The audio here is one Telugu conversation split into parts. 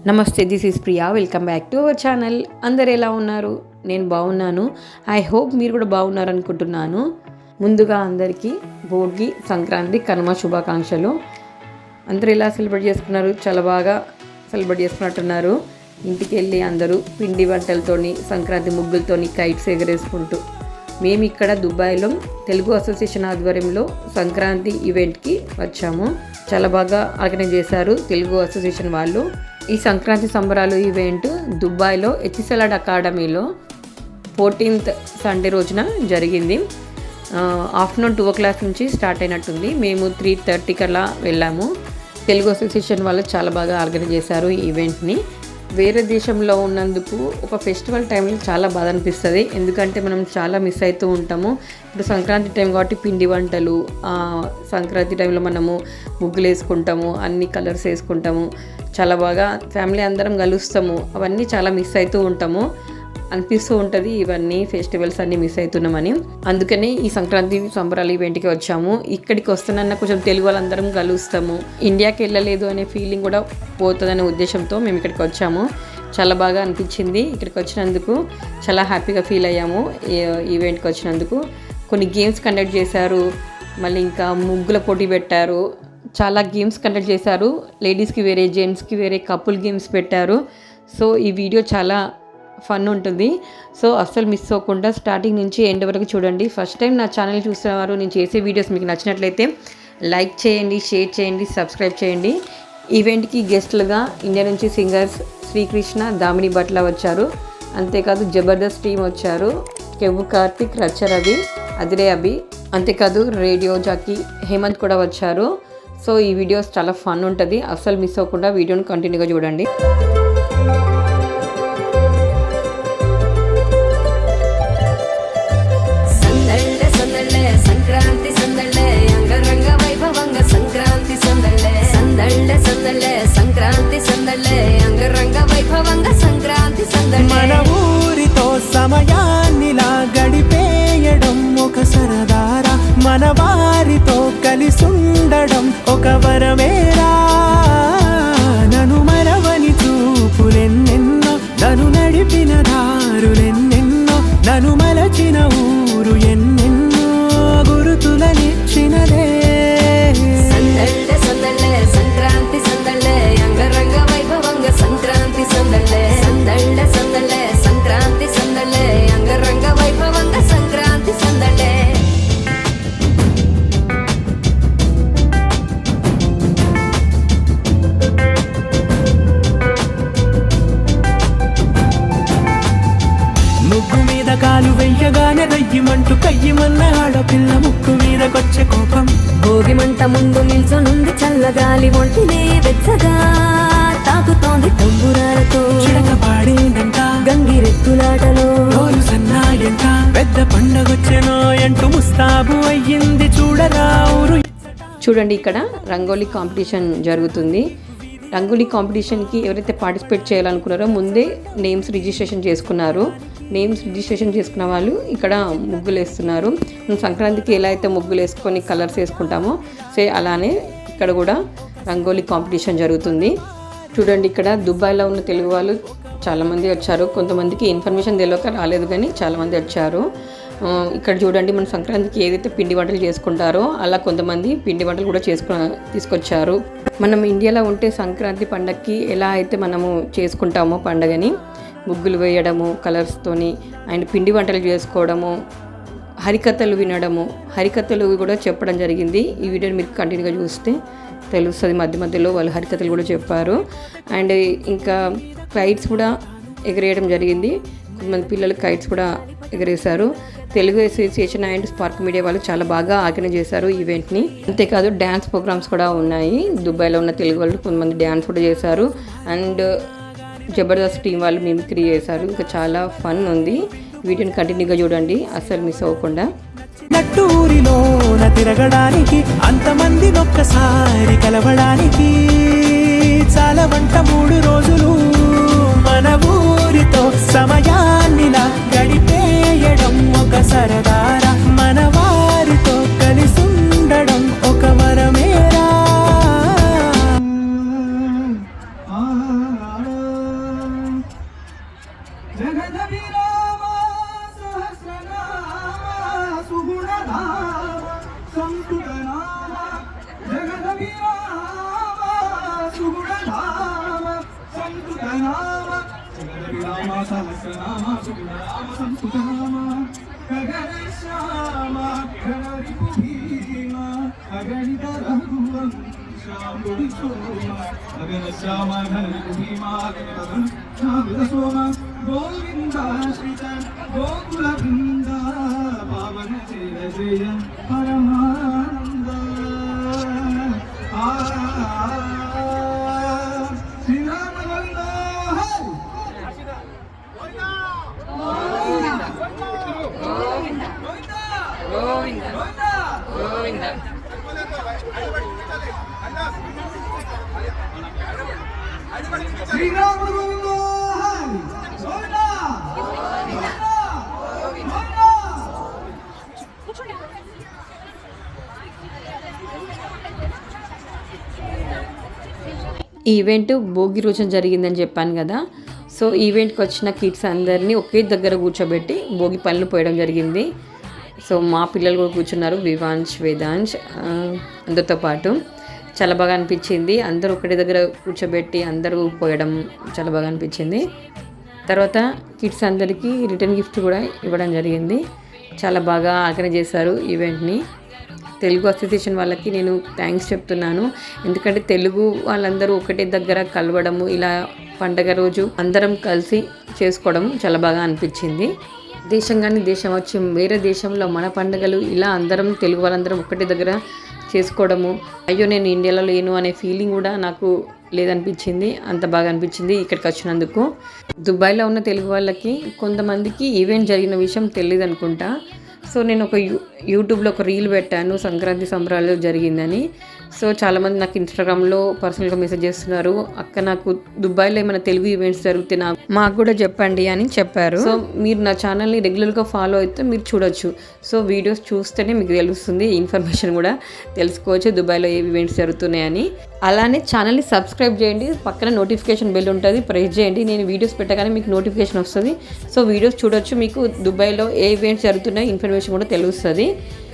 నమస్తే, this is Priya. Welcome back to our channel. అందరు ఎలా ఉన్నారు? నేను బాగున్నాను. ఐ హోప్ మీరు కూడా బాగున్నారు అనుకుంటున్నాను. ముందుగా అందరికీ భోగి, సంక్రాంతి, కనుమ శుభాకాంక్షలు. అందరూ ఎలా సెలబ్రేట్ చేసుకున్నారు? చాలా బాగా సెలబ్రేట్ చేసుకున్నట్టున్నారు. ఇంటికి వెళ్ళి అందరూ పిండి వంటలతోని, సంక్రాంతి ముగ్గులతోని కైట్స్ ఎగరేసుకుంటూ. మేము ఇక్కడ దుబాయ్లో తెలుగు అసోసియేషన్ ఆధ్వర్యంలో సంక్రాంతి ఈవెంట్కి వచ్చాము. చాలా బాగా ఆర్గనైజ్ చేశారు తెలుగు అసోసియేషన్ వాళ్ళు. ఈ సంక్రాంతి సంబరాలు ఈవెంట్ దుబాయ్లో ఎతిసలాడ్ అకాడమీలో 14th సండే రోజున జరిగింది. ఆఫ్టర్నూన్ 2 o'clock నుంచి స్టార్ట్ అయినట్టుంది. మేము 3:30 కల్లా వెళ్ళాము. తెలుగు అసోసియేషన్ వాళ్ళు చాలా బాగా ఆర్గనైజ్ చేశారు ఈ ఈవెంట్ని. వేరే దేశంలో ఉన్నందుకు ఒక ఫెస్టివల్ టైంలో చాలా బాధ అనిపిస్తుంది. ఎందుకంటే మనం చాలా మిస్ అవుతూ ఉంటాము. ఇప్పుడు సంక్రాంతి టైం కాబట్టి పిండి వంటలు, సంక్రాంతి టైంలో మనము ముగ్గులు వేసుకుంటాము, అన్ని కలర్స్ వేసుకుంటాము, చాలా బాగా ఫ్యామిలీ అందరం కలుస్తాము. అవన్నీ చాలా మిస్ అవుతూ ఉంటాము, అనిపిస్తూ ఉంటుంది. ఇవన్నీ ఫెస్టివల్స్ అన్నీ మిస్ అవుతున్నామని. అందుకని ఈ సంక్రాంతి సంబరాలు ఈవెంట్కి వచ్చాము. ఇక్కడికి వస్తున్నా కొంచెం తెలుగు వాళ్ళందరం కలుస్తాము, ఇండియాకి వెళ్ళలేదు అనే ఫీలింగ్ కూడా పోతుందనే ఉద్దేశంతో మేము ఇక్కడికి వచ్చాము. చాలా బాగా అనిపించింది. ఇక్కడికి వచ్చినందుకు చాలా హ్యాపీగా ఫీల్ అయ్యాము. ఈవెంట్కి వచ్చినందుకు కొన్ని గేమ్స్ కండక్ట్ చేశారు. మళ్ళీ ఇంకా ముగ్గుల పోటీ పెట్టారు. చాలా గేమ్స్ కండక్ట్ చేశారు. లేడీస్కి వేరే, జెంట్స్కి వేరే కపుల్ గేమ్స్ పెట్టారు. సో ఈ వీడియో చాలా ఫన్ ఉంటుంది. సో అస్సలు మిస్ అవ్వకుండా స్టార్టింగ్ నుంచి ఎండ్ వరకు చూడండి. ఫస్ట్ టైం నా ఛానల్ చూసేవారు, నేను చేసే వీడియోస్ మీకు నచ్చినట్లయితే లైక్ చేయండి, షేర్ చేయండి, సబ్స్క్రైబ్ చేయండి. ఈవెంట్కి గెస్ట్లుగా ఇండియా నుంచి సింగర్స్ శ్రీకృష్ణ, దామిని భట్ల వచ్చారు. అంతేకాదు జబర్దస్త్ టీం వచ్చారు. కెవ్వు కార్తిక్, రచ్చ రవి, అదిరే అభి, అంతేకాదు రేడియో జాకీ హేమంత్ కూడా వచ్చారు. సో ఈ వీడియోస్ చాలా ఫన్ ఉంటుంది. అస్సలు మిస్ అవ్వకుండా వీడియోని కంటిన్యూగా చూడండి. సంక్రాంతి సందళ్ళే అంగరంగ వైభవంగా సంక్రాంతి సందళ్ళే సందళ్ళే సందళ్ళే సంక్రాంతి సందళ్ళే అంగరంగ వైభవంగా సంక్రాంతి సందళ్ళే. మన ఊరితో సమయాన్నిలా గడిపేయడం ఒక సరదారా, మన వారితో కలిసుండడం ఒక వరమేరా. నన్ను మరవని చూపులెన్నెన్నో, నన్ను నడిపిన దారులెన్నెన్నో, నన్ను మలచిన ఊరు ఎన్నెన్నో గురుతులనిచ్చినదే. సందళ్ళే సందళ్ళే సంక్రాంతి సందళ్ళే అంగరంగ వైభవంగా సంక్రాంతి సందళ్ళే సందళ్ళే సందళ్ళే సంక్రాంతి సందళ్ళే అంగరంగ వైభవంగా సంక్రాంతి సందళ్ళే. ముగ్గు మీద కాలు వెయ్యగానే రయ్యమంటూ కయ్యమన్న ఆడపిల్ల ముక్కు మీదకొచ్చే కోపం. భోగి మంట ముందు నిల్చొనుంది చల్లగాలి, ఒంటినే వెచ్చగా తాకుతోంది తంబురాలతో. చిడక పాడేందంట గంగిరెత్తులాటలో రోజు సన్నాయంట, పెద్ద పండగొచ్చెనో అంటూ ముస్తాబు అయ్యింది చూడరా ఊరు. చూడండి, ఇక్కడ రంగోలీ కాంపిటీషన్ జరుగుతుంది. రంగోలీ కాంపిటీషన్కి ఎవరైతే పార్టిసిపేట్ చేయాలనుకున్నారో ముందే నేమ్స్ రిజిస్ట్రేషన్ చేసుకున్నారు. నేమ్స్ రిజిస్ట్రేషన్ చేసుకున్న వాళ్ళు ఇక్కడ ముగ్గులు వేస్తున్నారు. సంక్రాంతికి ఎలా అయితే ముగ్గులు వేసుకొని కలర్స్ వేసుకుంటామో అలానే ఇక్కడ కూడా రంగోలీ కాంపిటీషన్ జరుగుతుంది. చూడండి, ఇక్కడ దుబాయ్లో ఉన్న తెలుగు వాళ్ళు చాలామంది వచ్చారు. కొంతమందికి ఇన్ఫర్మేషన్ తెలియక రాలేదు, కానీ చాలామంది వచ్చారు. ఇక్కడ చూడండి, మన సంక్రాంతికి ఏదైతే పిండి వంటలు చేసుకుంటారో అలా కొంతమంది పిండి వంటలు కూడా తీసుకొచ్చారు. మనం ఇండియాలో ఉంటే సంక్రాంతి పండగకి ఎలా అయితే మనము చేసుకుంటామో పండగని, ముగ్గులు వేయడము కలర్స్తోని అండ్ పిండి వంటలు చేసుకోవడము, హరికథలు వినడము, హరికథలు కూడా చెప్పడం జరిగింది. ఈ వీడియోని మీరు కంటిన్యూగా చూస్తే తెలుస్తుంది. మధ్య మధ్యలో వాళ్ళు హరికథలు కూడా చెప్పారు. అండ్ ఇంకా కైట్స్ కూడా ఎగరేయడం జరిగింది. కొంతమంది పిల్లలు కైట్స్ కూడా ఎగరేశారు. Telugu association and spark media వాళ్ళు చాలా బాగా ఆర్గనైజ్ చేశారు ఈవెంట్ని. అంతేకాదు డ్యాన్స్ ప్రోగ్రామ్స్ కూడా ఉన్నాయి. దుబాయ్లో ఉన్న తెలుగు వాళ్ళు కొంతమంది డ్యాన్స్ కూడా చేశారు. అండ్ జబర్దస్త్ టీం వాళ్ళు మిమిక్రీ చేశారు. ఇంకా చాలా ఫన్ ఉంది. వీడియోని కంటిన్యూగా చూడండి, అస్సలు మిస్ అవ్వకుండా. నట్టూరిలోన తిరగడానికి, అంతమంది ఒక్కసారి కలవడానికి చాలా వంట 3 రోజులు. మన ఊరితో సమయాన్నిలా గడిపేయడం ఒక సరదారా, మన వారితో కలిసుండడం ఒక వరమేరా. సంస్కృతనామ జగదభిరామ సుగుణధామ సంస్కృతనామ జగదభిరామ సహస్రనామ సుగుణధామ సంస్కృతనామ గగన శ్యామ గణరిపు భీమ అగణిత రఘువం శ్యాముడి సోమ అగణ శ్యామ గణరిపు భీమ అగణిత శ్యాముడి సోమ గోవిందాశ్రిత గోకుల బృంద పావన జయ జయ పరమానంద శ్రీరామ గోవింద శ్రీరామ గోవింద ఈ ఈవెంట్ భోగి రోజున జరిగిందని చెప్పాను కదా. సో ఈవెంట్కి వచ్చిన కిడ్స్ అందరినీ ఒకే దగ్గర కూర్చోబెట్టి భోగి పనులు పోయడం జరిగింది. సో మా పిల్లలు కూడా కూర్చున్నారు, వివాంశ్ వేదాంశ్ అందరితో పాటు. చాలా బాగా అనిపించింది. అందరూ ఒకటే దగ్గర కూర్చోబెట్టి అందరూ పోయడం చాలా బాగా అనిపించింది. తర్వాత కిడ్స్ అందరికీ రిటర్న్ గిఫ్ట్ కూడా ఇవ్వడం జరిగింది. చాలా బాగా ఆర్గనైజ్ చేశారు ఈవెంట్ని. తెలుగు అసోసియేషన్ వాళ్ళకి నేను థ్యాంక్స్ చెప్తున్నాను. ఎందుకంటే తెలుగు వాళ్ళందరూ ఒకటే దగ్గర కలవడము, ఇలా పండగ రోజు అందరం కలిసి చేసుకోవడం చాలా బాగా అనిపించింది. దేశం కానీ దేశం వచ్చి వేరే దేశంలో మన పండుగలు ఇలా అందరం తెలుగు వాళ్ళందరం ఒకటే దగ్గర చేసుకోవడము, అయ్యో నేను ఇండియాలో లేను అనే ఫీలింగ్ కూడా నాకు లేదనిపించింది. అంత బాగా అనిపించింది ఇక్కడికి వచ్చినందుకు. దుబాయ్లో ఉన్న తెలుగు వాళ్ళకి కొంతమందికి ఈవెంట్ జరిగిన విషయం తెలియదు అనుకుంటా. సో నేను ఒక యూట్యూబ్లో ఒక రీల్ పెట్టాను, సంక్రాంతి సంబరాలు జరిగిందని. సో చాలామంది నాకు ఇన్స్టాగ్రామ్లో పర్సనల్గా మెసేజ్ చేస్తున్నారు, అక్క నాకు దుబాయ్లో ఏమైనా తెలుగు ఈవెంట్స్ జరిగితే మాకు కూడా చెప్పండి అని చెప్పారు. సో మీరు నా ఛానల్ని రెగ్యులర్గా ఫాలో అయితే మీరు చూడొచ్చు. సో వీడియోస్ చూస్తేనే మీకు తెలుస్తుంది, ఇన్ఫర్మేషన్ కూడా తెలుసుకోవచ్చు దుబాయ్లో ఏ ఈవెంట్స్ జరుగుతున్నాయని. అలానే ఛానల్ని సబ్స్క్రైబ్ చేయండి, పక్కన నోటిఫికేషన్ బెల్ ఉంటుంది, ప్రెస్ చేయండి. నేను వీడియోస్ పెట్టగానే మీకు నోటిఫికేషన్ వస్తుంది. సో వీడియోస్ చూడొచ్చు, మీకు దుబాయ్లో ఏ ఈవెంట్స్ జరుగుతున్నాయో ఇన్ఫర్మేషన్ కూడా తెలుస్తుంది.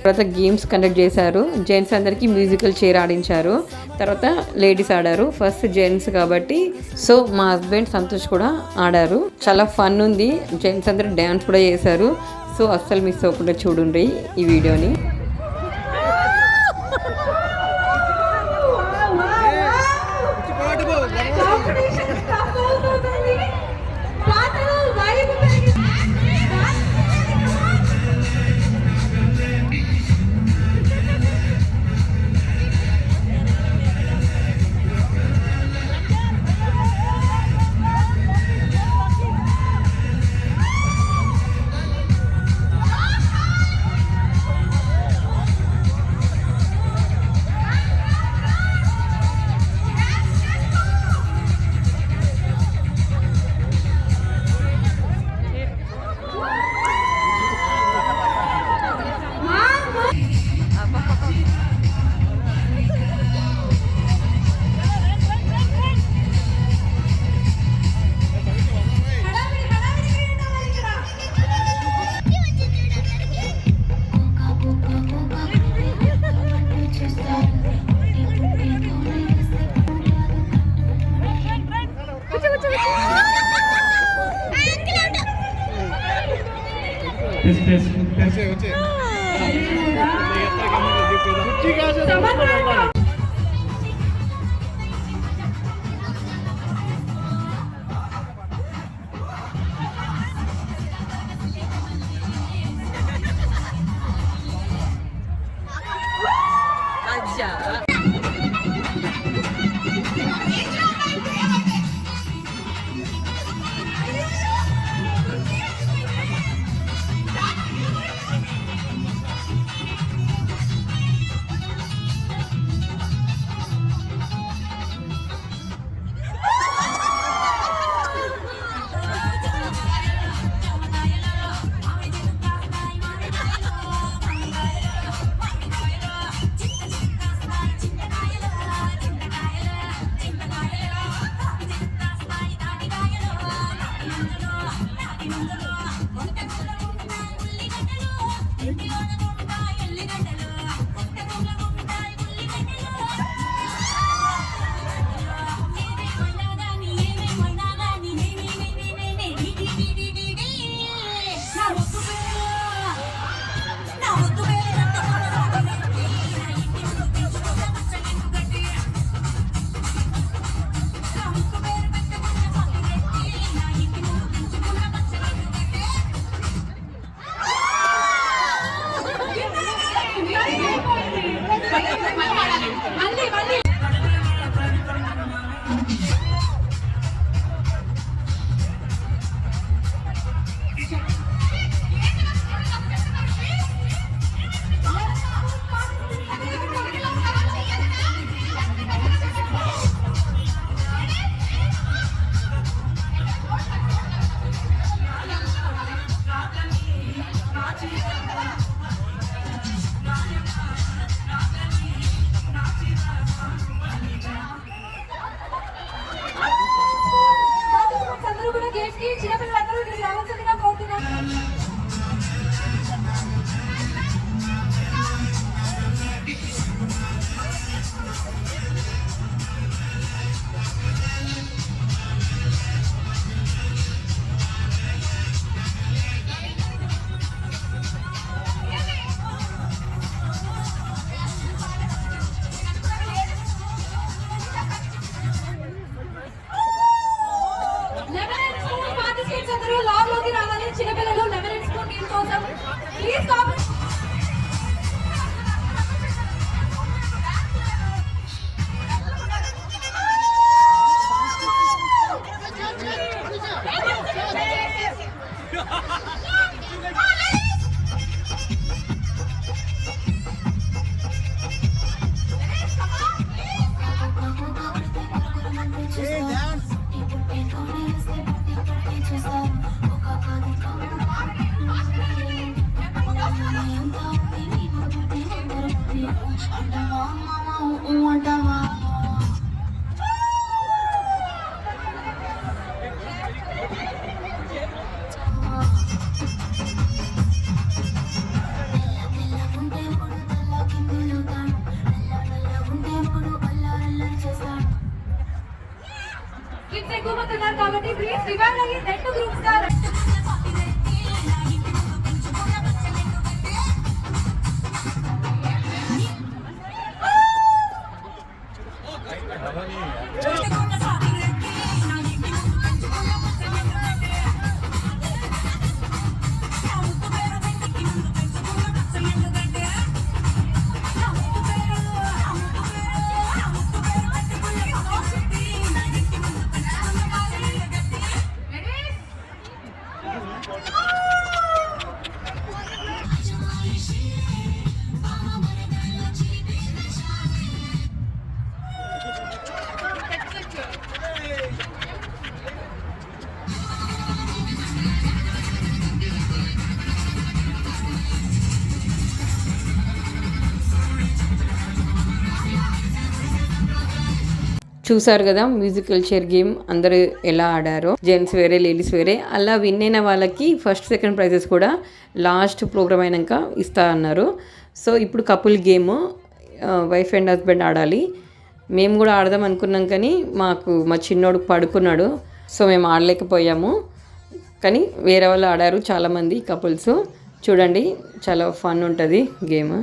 తర్వాత గేమ్స్ కండక్ట్ చేశారు. జెంట్స్ అందరికీ మ్యూజికల్ చైర్ ఆడించారు, తర్వాత లేడీస్ ఆడారు. ఫస్ట్ జెంట్స్ కాబట్టి సో మా హస్బెండ్ సంతోష్ కూడా ఆడారు. చాలా ఫన్ ఉంది. జెంట్స్ అందరూ డ్యాన్స్ కూడా చేశారు. సో అస్సలు మిస్ అవ్వకుండా చూడండి ఈ వీడియోని. కిడ్స్ ఎక్కువ మంది ఉన్నారు కాబట్టి ప్లీజ్ డివైడ్ అయ్యి రెండు గ్రూప్స్ గా చూసారు కదా మ్యూజికల్ చైర్ గేమ్ అందరూ ఎలా ఆడారో. జెంట్స్ వేరే లేడీస్ వేరే. అలా విన్ అయిన వాళ్ళకి ఫస్ట్ సెకండ్ ప్రైజెస్ కూడా లాస్ట్ ప్రోగ్రామ్ అయినాక ఇస్తా అన్నారు. సో ఇప్పుడు couple game wife and husband ఆడాలి. మేము కూడా ఆడదాం అనుకున్నాం కానీ మా చిన్నోడు పడుకున్నాడు. సో మేము ఆడలేకపోయాము. కానీ వేరే వాళ్ళు ఆడారు చాలామంది కపుల్స్. చూడండి చాలా ఫన్ ఉంటుంది గేమ్.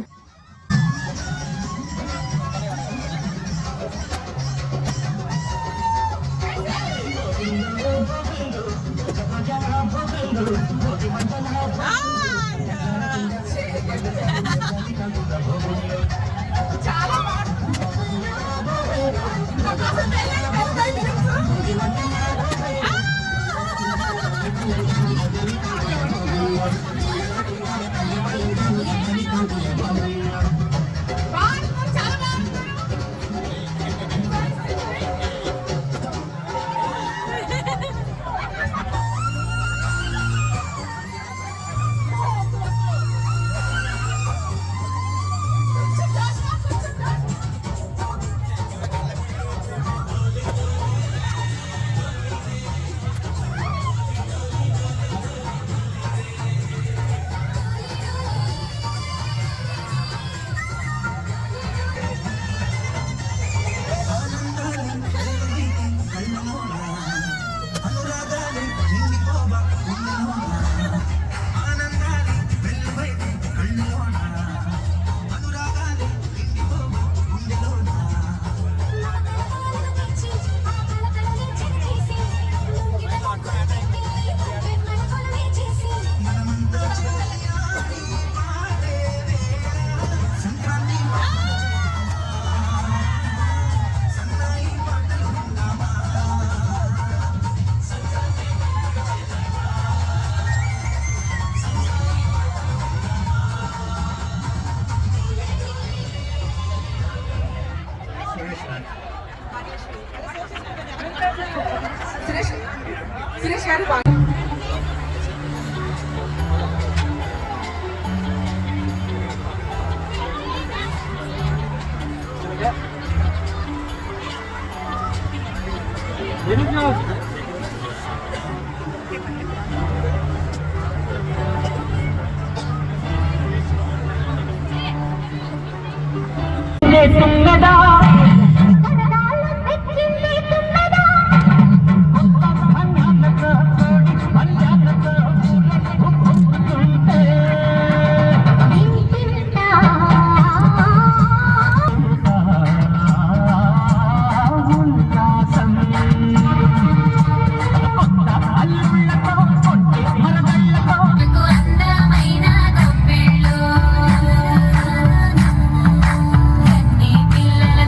సురేష్ గారు అందమైన గొప్పిళ్ళు కన్ని పిల్లల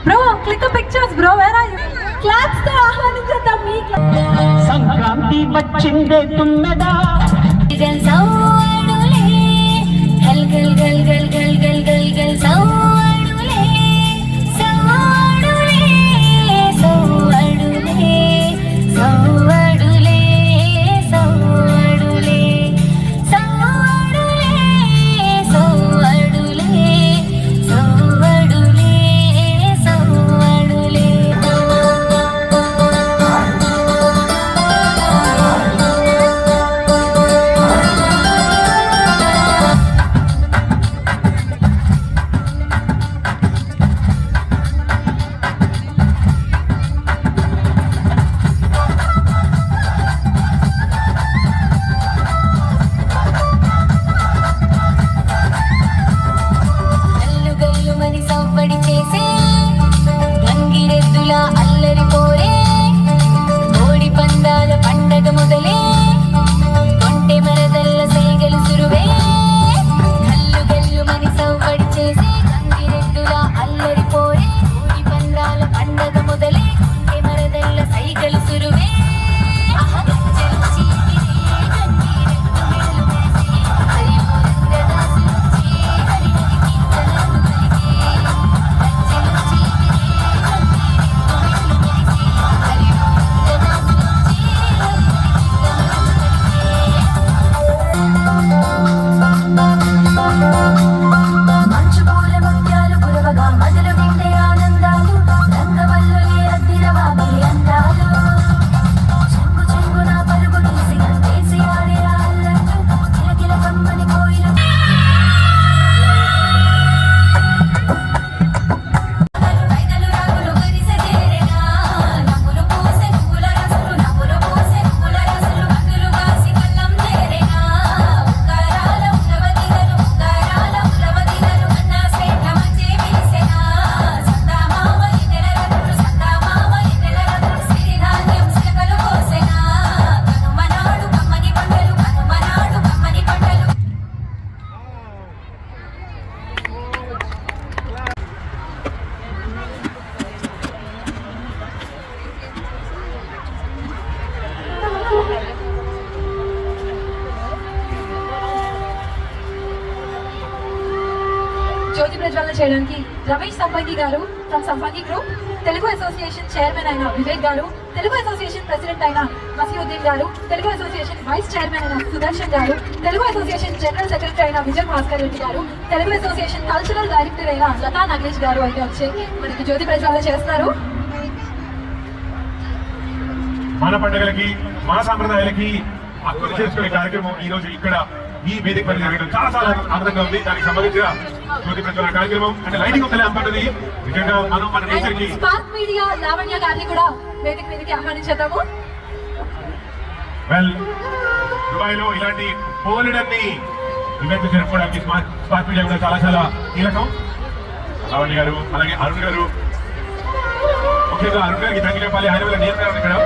Bro, click the pictures, bro. Where are you? Claps తో ఆహ్వానించేద్దాం మీ సంక్రాంతి వచ్చిందే తుమ్మెదా గల్ సౌడులే గల్ గల్ గల్ గల్ గల్ గల్ గల్ గల్ సౌడులే సౌడులే సౌడులే సౌడులే సౌడులే సౌడులే సౌడులే సౌడులే సౌడులే గల్లు గల్లు మని సవ్వడి చేసే గంగిరెద్దుల అల్లరి పోరే కోడి పందాల పండగ మొదలే కొంటె మరదల్ల సైగలు సురువే గల్లు గల్లు మని సవ్వడి చేసే గంగిరెద్దుల అల్లరి పోరే కోడి పందాల పండగ మొదలే కొంటె మరదల్ల సైగలు సురువే గంజలు చీకిరే గంగిరెద్దు మెడలు వేసే హరి మురంగదాసు వచ్చి హరి హరి కీర్తనలు పలికే గంజలు చీకిరే గంగిరెద్దు మెడలు వేసే హరి మురంగదాసు వచ్చి హరి మంచు పూల ముత్యాలు కురవగా మధులు నిండే ఆనందాలు రంగవల్లులే అద్దిరవాగే అందాలు చెంగు చెంగున పరుగు తీసి గంతేసి ఆడే అల్లర్లు కిలకిల కమ్మని కోయిల వైదలు రాగులు గరిసెదేరేనా నవ్వులు పూసే పూల రసులు నవ్వులు పూసే పూల రసులు కన్నులు కాసి కళ్ళం చేరేనా ఉక్కారాల ఉలవదిగలు అన్నా సేట మంచి విరిసెనా సందామామ ఎన్నెల రతులు సిరిధాన్యం సిలకలు కోసెనా కనుమనాడు కమ్మని పంటలు జ్యోతి ప్రజ్వలన చేయడానికి రమేష్ సంపంగి గారు ఫ్రమ్ సంపంగి గ్రూప్, తెలుగు అసోసియేషన్ చైర్మన్ అయిన వివేక్ గారు, తెలుగు అసోసియేషన్ ప్రెసిడెంట్ అయిన మసియుద్దీన్ గారు, తెలుగు అసోసియేషన్ వైస్ చైర్మన్ అయిన సుదర్శన్ గారు, తెలుగు అసోసియేషన్ జనరల్ సెక్రటరీ అయిన విజయ్ భాస్కర్ రెడ్డి గారు, తెలుగు అసోసియేషన్ కల్చరల్ డైరెక్టర్ అయిన లతా నగేష్ గారు అయితే వచ్చి మనకి జ్యోతి ప్రజ్వలన చేస్తున్నారు. మన పండుగలకి మన సాంప్రదాయాలకి హక్కులు చేసుకునే కార్యక్రమం ఈ రోజు ఇక్కడ ఈ వేదిక పైన జరగడం చాలా చాలా ఆనందంగా ఉంది. దానికి సంబంధించిన జ్యోతి ప్రజ్వలన కార్యక్రమం అంటే లైటింగ్ ఒకలే అంటుంది. నిజంగా మనం మన నేచర్ కి స్పార్క్ మీడియా లావణ్య గారిని కూడా వేదిక మీదకి ఆహ్వానించేద్దాము. వెల్, దుబాయ్ లో ఇలాంటి పోలిడన్ని ఈవెంట్ జరుపుకోవడానికి స్పార్క్ మీడియా కూడా చాలా చాలా కీలకం. లావణ్య గారు, అలాగే అరుణ్ గారు, ముఖ్యంగా అరుణ్ గారికి థ్యాంక్ చెప్పాలి. ఆయన వల్ల నియంత్రణ ఇక్కడ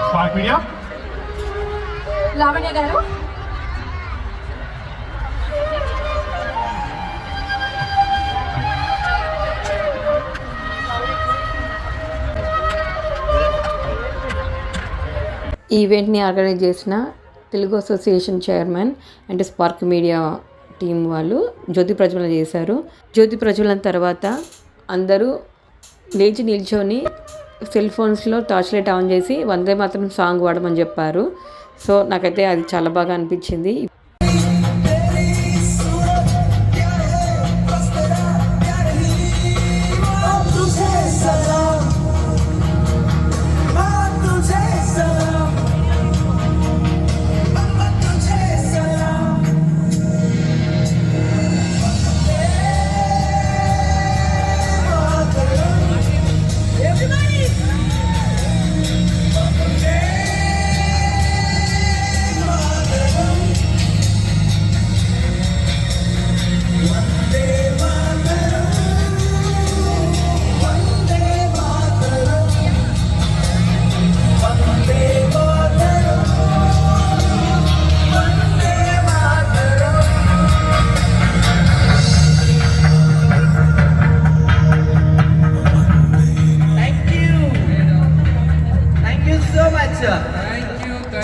స్పార్క్ మీడియా. లావణ్య గారు ఈ ఈవెంట్ని ఆర్గనైజ్ చేసిన Telugu association chairman and spark media team వాళ్ళు జ్యోతి ప్రజ్వలన చేశారు. జ్యోతి ప్రజ్వలన తర్వాత అందరూ లేచి నిల్చొని సెల్ ఫోన్స్లో టార్చ్ లైట్ ఆన్ చేసి వందే మాత్రం సాంగ్ పాడమని చెప్పారు. సో నాకైతే అది చాలా బాగా అనిపించింది.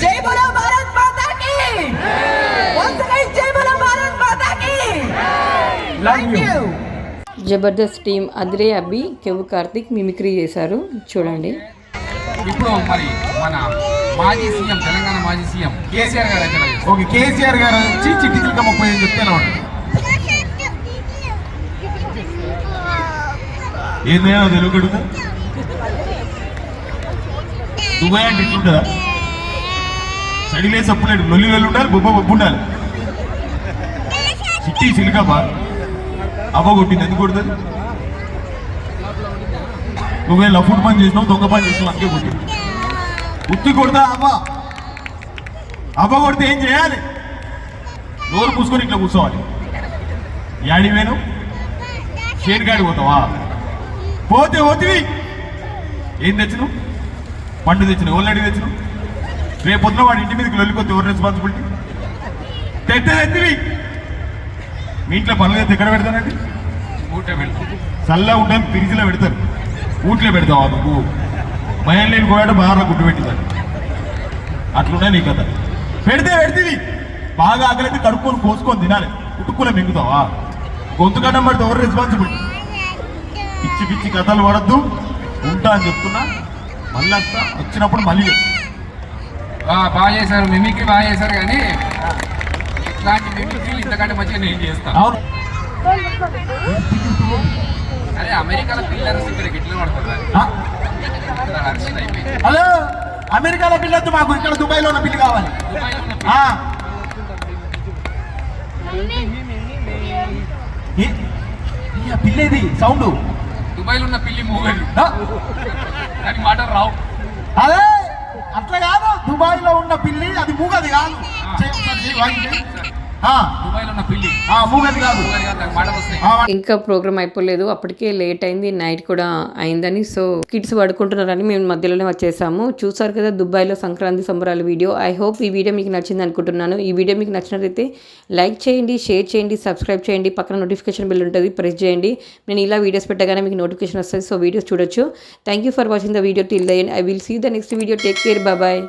జై బోలో భారత్ మాతా కీ వన్స్ అగైన్ జై బోలో భారత్ మాతా కీ థాంక్యూ జబర్దస్త్ టీం అద్రే అబ్బి కెవ్వు కార్తిక్ మిమిక్రీ చేశారు చూడండి. ఇప్పుడు మరి మన మాజీ సీఎం తెలంగాణ మాజీ సీఎం కేసీఆర్ గారు అయితే ఓకే, కేసీఆర్ గారు వచ్చి చిట్టి చిలకమ్మ పోయి అని చెప్తే ఎలా ఉంటుంది? ఏందైనా తెలుగు అడుగుతా దుబాయ్ అంటే ఇట్లుంటుందా? సడిలే సప్పులేడు లొల్లి లొల్లి ఉండాలి, బొబ్బ బొబ్బు ఉండాలి. చిట్టి చిలకమ్మ అవ్వ కొట్టింది, ఎందుకు కొడుతుంది? నువ్వే లఫుట్ పని చేసినావు, దొంగ పని చేసినావు, అందుకే కొట్టింది. ఉత్తి కొడతా అవ్వ కొడితే ఏం చేయాలి? నోరు పూసుకొని ఇట్లా కూర్చోవాలి. యాడి వేను షేర్ గాడి పోతావా? పోతే పోతివి. ఏం తెచ్చినావు? పండు తెచ్చినావు. ఎవరు తెచ్చినావు? రేపొద్దున వాడి ఇంటి మీదకి వెళ్ళిపోతే ఎవరు రెస్పాన్సిబిలిటీ? తెచ్చివి. మీ ఇంట్లో పనులు అయితే ఎక్కడ పెడతానండి? ఊటే పెడతాం. చల్లగా ఉంటాను, ఫ్రిడ్జ్లో పెడతారు. ఊట్లో పెడతావా నువ్వు? భయం లేని పోయాడు బాగా గుడ్డు పెట్టిందని అట్లున్నాయి నీ కథ. పెడితేవి. బాగా ఆకలితే కడుక్కొని కోసుకొని తినాలి. ఉట్టుకునే మింగుతావా? గొంతు కట్టం పడితే ఎవరు రెస్పాన్సిబిలిటీ? పిచ్చి పిచ్చి కథలు పడద్దు. ఉంటా అని చెప్తున్నా. మళ్ళీ వచ్చినప్పుడు మళ్ళీ బాగా చేశారు, మిమిక్రీ బాగా చేశారు, కానీ ఇట్లాంటి మిమిక్రీలు ఇంతకంటే మంచిగా నేను చేస్తాను. అవును. అరే అమెరికాలో పిల్లలు ఇక్కడ గిట్ల పడుతుంది. హలో, అమెరికాలో పిల్లొద్దు మాకు, ఇక్కడ దుబాయ్లో ఉన్న పిల్లి కావాలి. పిల్లేది సౌండ్. దుబాయ్లో ఉన్న పిల్లి మూగది, కానీ మాటలు రావు. అదే అట్లా కాదు, దుబాయ్లో ఉన్న పిల్లి అది మూగది కాదు. దుబాయ్లో ఉన్న పిల్లి మూగది కాదు. మాటలు వస్తాయి. ఇంకా ప్రోగ్రామ్ అయిపోలేదు, అప్పటికే లేట్ అయింది, నైట్ కూడా అయిందని. సో కిడ్స్ పడుకుంటున్నారని మేము మధ్యలోనే వచ్చేసాము. చూసారు కదా దుబాయ్లో సంక్రాంతి సంబరాల వీడియో. ఐ హోప్ ఈ వీడియో మీకు నచ్చింది అనుకుంటున్నాను. ఈ వీడియో మీకు నచ్చినట్లయితే లైక్ చేయండి, షేర్ చేయండి, సబ్స్క్రైబ్ చేయండి. పక్కన నోటిఫికేషన్ బిల్ ఉంటుంది, ప్రెస్ చేయండి. నేను ఇలా వీడియోస్ పెట్టగానే మీకు నోటిఫికేషన్ వస్తుంది. సో వీడియోస్ చూడొచ్చు. Thank you for watching the video till the end. I will see the next video. Take care, bye.